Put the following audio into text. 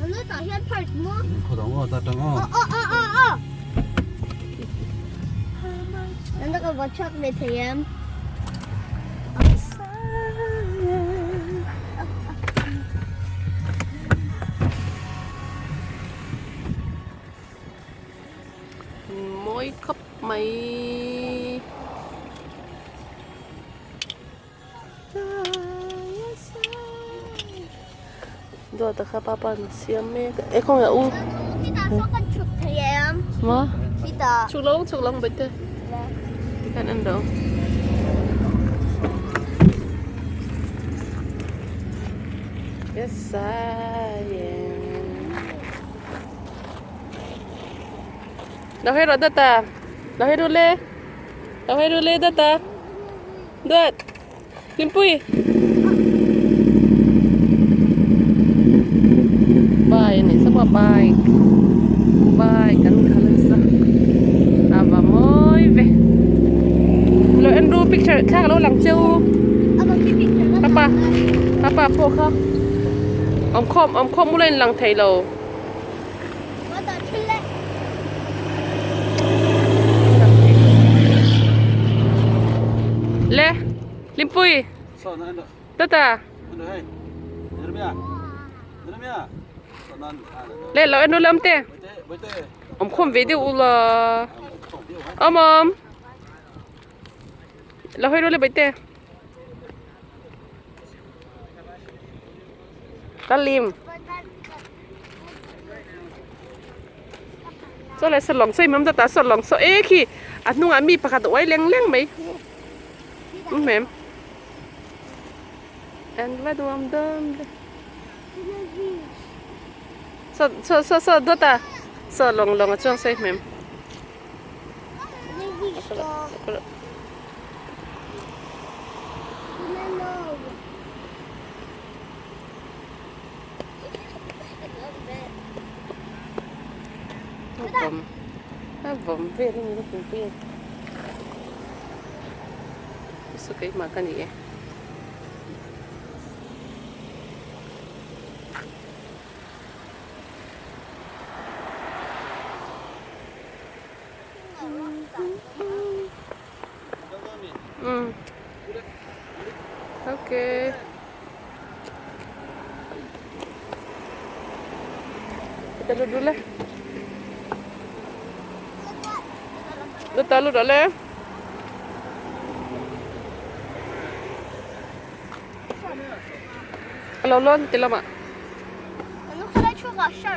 nó tỏ hiện thật mua. Khổ đóng ta trắng ngon. Nó có vật chất về thì em. Mỗi khắp mấy Dua tak apa-apa siam me. Kau nggak Kita sokan chụp thì em. Mà Kita. chuk long betul. Ikan endong. Yes sayang. Dah hero data. Dah hero le. Dah hero le data. Dot. Limpui. Bye ni semua baik. Baik kan kalau sah. Apa moi ve. Lo endu picture khác lo lăng chiêu. Papa. Papa po kha. Om khom mu lên lăng thầy lo. Nó tỏ chữ lệ. Le. Limpui. Sao nó ăn được? Tata. Ăn được hay? Nhớ mía. Nhớ mía. Sao nó ăn được? Le lo endu lam te. Bơi tê. Om khom ve de ula. Không biết hả? Om. Lo hero le bete. Talim. So lại sọt lỏng xây mắm ta sọt lỏng so ế khi nung mi bạc tụi ấy leng leng mấy mềm anh vai đồ am đơm so đó ta sọt lỏng ở trong xây mềm vòng về đi nó cũng về suka kayak makan ya oke kita dulu lah. Lu dah le. Kalau lon, tila mak. Nó khai cho gà